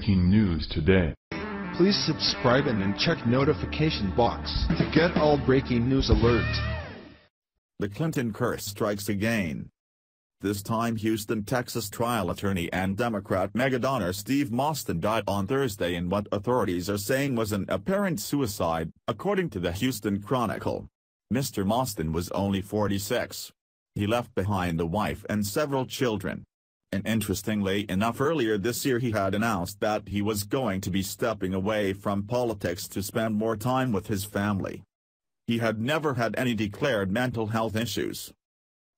breaking news today. Please subscribe and check notification box to get all breaking news alerts. The Clinton curse strikes again. This time Houston, Texas trial attorney and Democrat mega-donor Steve Mostyn died on Thursday in what authorities are saying was an apparent suicide, according to the Houston Chronicle. Mr. Mostyn was only 46. He left behind a wife and several children. And interestingly enough, earlier this year he had announced that he was going to be stepping away from politics to spend more time with his family. He had never had any declared mental health issues.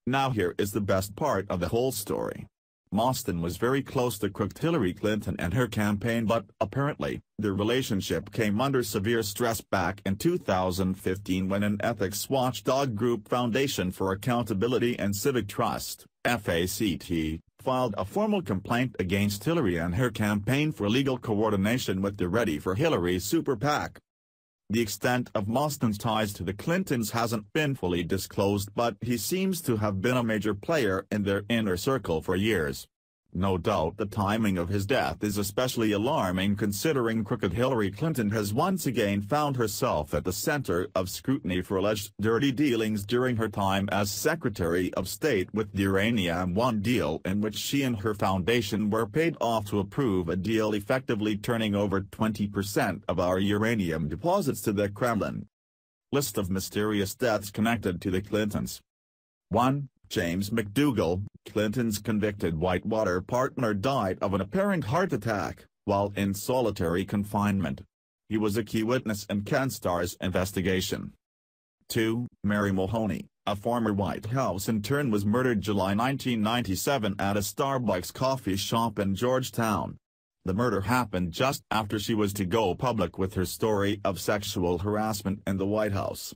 Now here is the best part of the whole story. Mostyn was very close to crooked Hillary Clinton and her campaign, but apparently, their relationship came under severe stress back in 2015 when an ethics watchdog group, Foundation for Accountability and Civic Trust, FACT, filed a formal complaint against Hillary and her campaign for legal coordination with the Ready for Hillary super PAC. The extent of Mostyn's ties to the Clintons hasn't been fully disclosed, but he seems to have been a major player in their inner circle for years. No doubt the timing of his death is especially alarming considering crooked Hillary Clinton has once again found herself at the center of scrutiny for alleged dirty dealings during her time as Secretary of State with the Uranium One deal, in which she and her foundation were paid off to approve a deal effectively turning over 20% of our uranium deposits to the Kremlin. List of mysterious deaths connected to the Clintons. 1. James McDougal, Clinton's convicted Whitewater partner, died of an apparent heart attack, while in solitary confinement. He was a key witness in Ken Starr's investigation. 2. Mary Mahoney, a former White House intern, was murdered July 1997 at a Starbucks coffee shop in Georgetown. The murder happened just after she was to go public with her story of sexual harassment in the White House.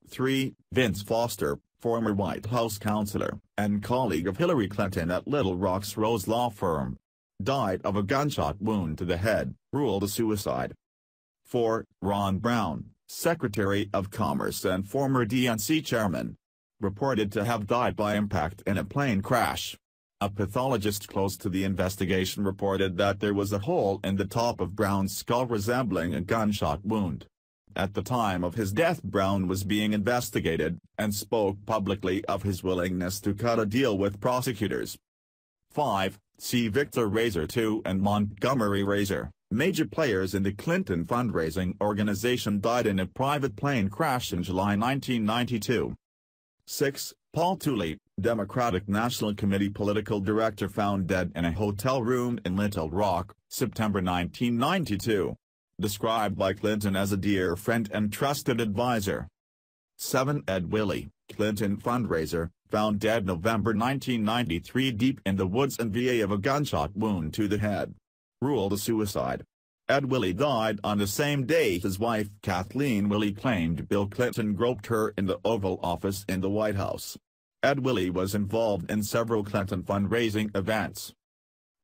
3. Vince Foster, former White House counselor, and colleague of Hillary Clinton at Little Rock's Rose law firm, died of a gunshot wound to the head, ruled a suicide. 4. Ron Brown, Secretary of Commerce and former DNC chairman, reported to have died by impact in a plane crash. A pathologist close to the investigation reported that there was a hole in the top of Brown's skull resembling a gunshot wound. At the time of his death, Brown was being investigated, and spoke publicly of his willingness to cut a deal with prosecutors. 5. C. Victor Razor II and Montgomery Razor, major players in the Clinton fundraising organization, died in a private plane crash in July 1992. 6. Paul Tooley, Democratic National Committee political director, found dead in a hotel room in Little Rock, September 1992. Described by Clinton as a dear friend and trusted advisor. 7. Ed Willie, Clinton fundraiser, found dead November 1993 deep in the woods in VA of a gunshot wound to the head. Ruled a suicide. Ed Willie died on the same day his wife Kathleen Willie claimed Bill Clinton groped her in the Oval Office in the White House. Ed Willie was involved in several Clinton fundraising events.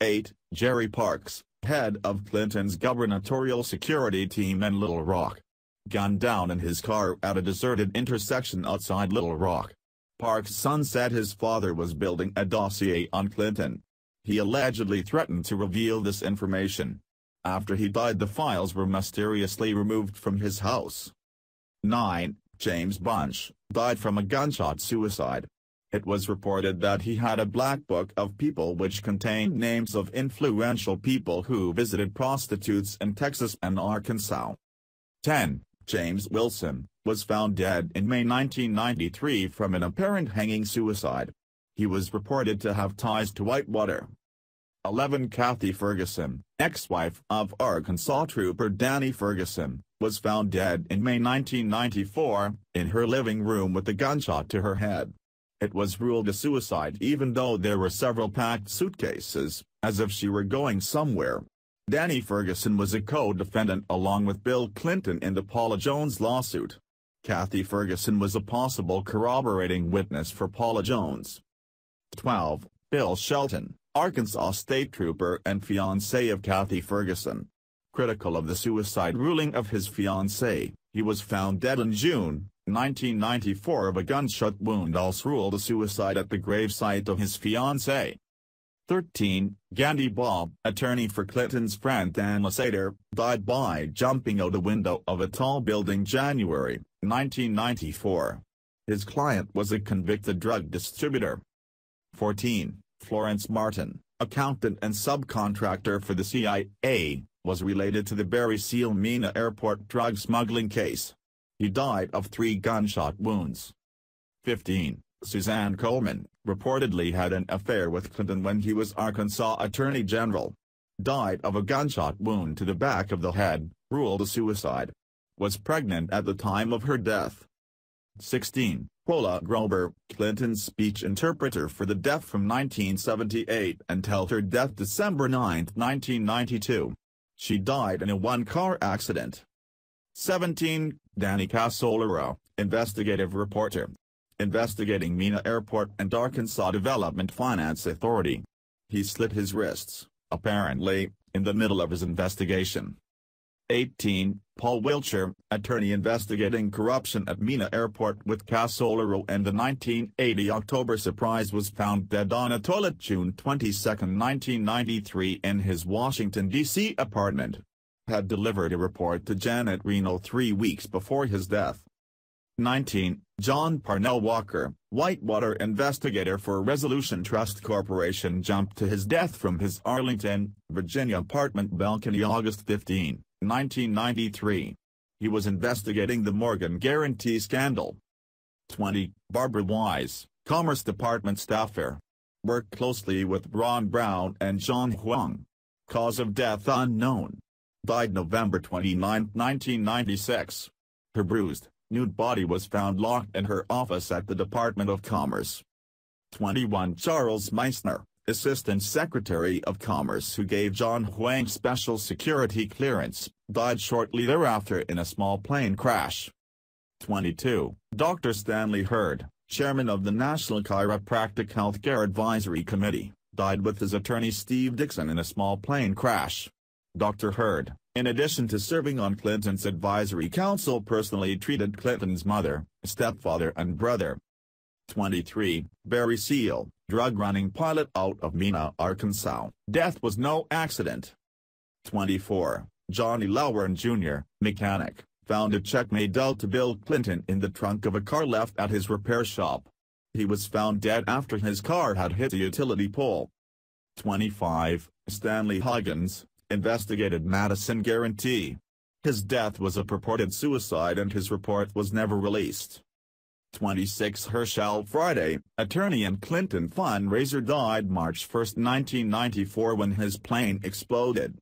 8. Jerry Parks, head of Clinton's gubernatorial security team in Little Rock, gunned down in his car at a deserted intersection outside Little Rock. Parks' son said his father was building a dossier on Clinton. He allegedly threatened to reveal this information. After he died, the files were mysteriously removed from his house. 9. James Bunch, died from a gunshot suicide. It was reported that he had a black book of people which contained names of influential people who visited prostitutes in Texas and Arkansas. 10. James Wilson, was found dead in May 1993 from an apparent hanging suicide. He was reported to have ties to Whitewater. 11. Kathy Ferguson, ex-wife of Arkansas Trooper Danny Ferguson, was found dead in May 1994, in her living room with a gunshot to her head. It was ruled a suicide even though there were several packed suitcases, as if she were going somewhere. Danny Ferguson was a co-defendant along with Bill Clinton in the Paula Jones lawsuit. Kathy Ferguson was a possible corroborating witness for Paula Jones. 12. Bill Shelton, Arkansas State Trooper and fiancé of Kathy Ferguson. Critical of the suicide ruling of his fiancée, he was found dead in June 1994 of a gunshot wound, also ruled a suicide at the gravesite of his fiancée. 13. Gandhi Bob, attorney for Clinton's friend Dan Lasater, died by jumping out a window of a tall building January 1994. His client was a convicted drug distributor. 14. Florence Martin, accountant and subcontractor for the CIA, was related to the Barry Seal Mena Airport drug smuggling case. He died of 3 gunshot wounds. 15. Suzanne Coleman, reportedly had an affair with Clinton when he was Arkansas Attorney General. Died of a gunshot wound to the back of the head, ruled a suicide. Was pregnant at the time of her death. 16. Paula Grober, Clinton's speech interpreter for the deaf from 1978 until her death December 9, 1992. She died in a one-car accident. 17. Danny Casolaro, investigative reporter. Investigating Mena Airport and Arkansas Development Finance Authority. He slit his wrists, apparently, in the middle of his investigation. 18. Paul Wiltshire, attorney investigating corruption at Mena Airport with Casolaro, and the 1980 October surprise, was found dead on a toilet June 22, 1993 in his Washington, D.C. apartment. Had delivered a report to Janet Reno 3 weeks before his death. 19. John Parnell Walker, Whitewater investigator for Resolution Trust Corporation, jumped to his death from his Arlington, Virginia apartment balcony August 15, 1993. He was investigating the Morgan Guarantee scandal. 20. Barbara Wise, Commerce Department staffer. Worked closely with Ron Brown and John Huang. Cause of death unknown. Died November 29, 1996. Her bruised, nude body was found locked in her office at the Department of Commerce. 21. Charles Meissner, Assistant Secretary of Commerce who gave John Huang special security clearance, died shortly thereafter in a small plane crash. 22. Dr. Stanley Hurd, Chairman of the National Chiropractic Healthcare Advisory Committee, died with his attorney Steve Dixon in a small plane crash. Dr. Hurd, in addition to serving on Clinton's advisory council, personally treated Clinton's mother, stepfather and brother. 23. Barry Seal, drug-running pilot out of Mena, Arkansas. Death was no accident. 24. Johnny Lowen Jr., mechanic, found a check made out to Bill Clinton in the trunk of a car left at his repair shop. He was found dead after his car had hit a utility pole. 25. Stanley Huggins, investigated Madison Guarantee. His death was a purported suicide and his report was never released. 26. Herschel Friday, attorney and Clinton fundraiser, died March 1, 1994 when his plane exploded.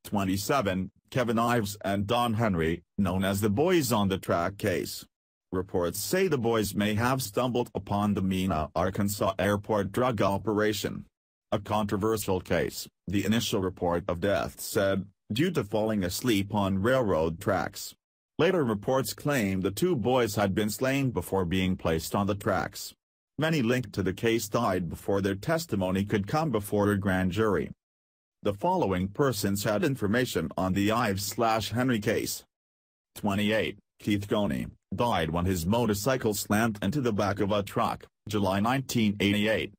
27. Kevin Ives and Don Henry, known as the Boys on the Track case. Reports say the boys may have stumbled upon the Mena, Arkansas airport drug operation. A controversial case, the initial report of death said, due to falling asleep on railroad tracks. Later reports claimed the 2 boys had been slain before being placed on the tracks. Many linked to the case died before their testimony could come before a grand jury. The following persons had information on the Ives/Henry case. 28. Keith Coney, died when his motorcycle slammed into the back of a truck, July 1988.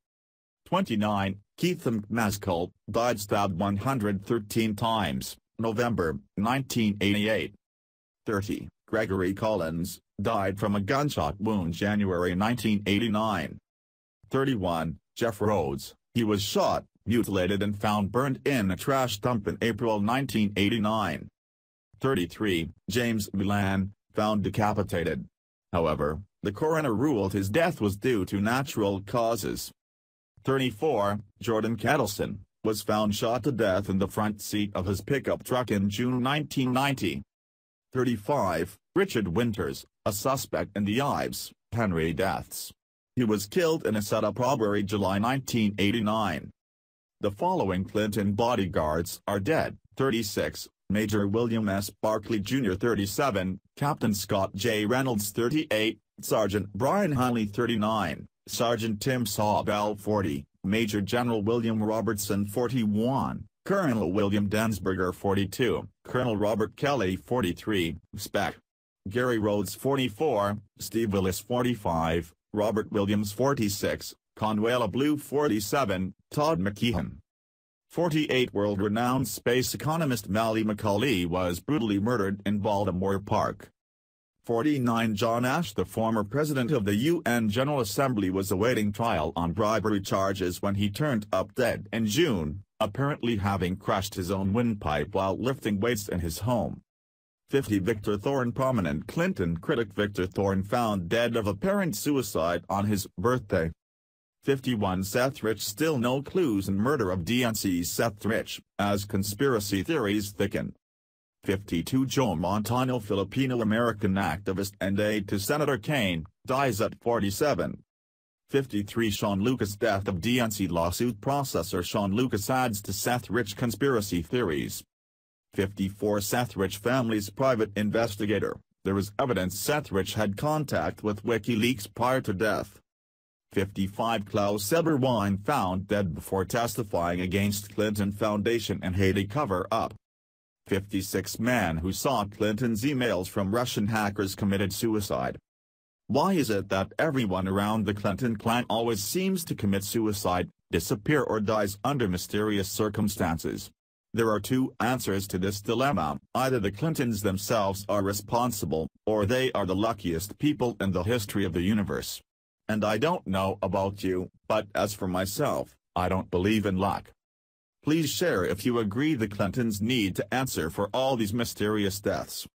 29. Keith McMaskill, died stabbed 113 times, November 1988. 30. Gregory Collins, died from a gunshot wound January 1989. 31. Jeff Rhodes, he was shot, mutilated and found burned in a trash dump in April 1989. 33. James Milan, found decapitated. However, the coroner ruled his death was due to natural causes. 34. Jordan Kettleson, was found shot to death in the front seat of his pickup truck in June 1990. 35. Richard Winters, a suspect in the Ives/Henry deaths. He was killed in a setup robbery July 1989. The following Clinton bodyguards are dead. 36. Major William S. Barkley Jr. 37, Captain Scott J. Reynolds 38, Sergeant Brian Hunley 39, Sergeant Tim Sawbell 40, Major General William Robertson 41, Colonel William Densberger 42, Colonel Robert Kelly 43, Spec. Gary Rhodes 44, Steve Willis 45, Robert Williams 46, Conwayla Blue 47, Todd McKeon 48. World-renowned space economist Mali Macaulay was brutally murdered in Baltimore Park. 49. John Ash, the former president of the UN General Assembly, was awaiting trial on bribery charges when he turned up dead in June, apparently having crashed his own windpipe while lifting weights in his home. 50. Victor Thorne, prominent Clinton critic Victor Thorne found dead of apparent suicide on his birthday. 51. Seth Rich, still no clues in murder of DNC's Seth Rich, as conspiracy theories thicken. 52. Joe Montano, Filipino-American activist and aide to Senator Kane, dies at 47. 53. Sean Lucas, death of DNC lawsuit processor Sean Lucas adds to Seth Rich conspiracy theories. 54. Seth Rich family's private investigator, there is evidence Seth Rich had contact with WikiLeaks prior to death. 55. Klaus Eberwein found dead before testifying against Clinton Foundation and Haiti cover-up. 56. Man who saw Clinton's emails from Russian hackers committed suicide. Why is it that everyone around the Clinton clan always seems to commit suicide, disappear or dies under mysterious circumstances? There are two answers to this dilemma: either the Clintons themselves are responsible, or they are the luckiest people in the history of the universe. And I don't know about you, but as for myself, I don't believe in luck. Please share if you agree the Clintons need to answer for all these mysterious deaths.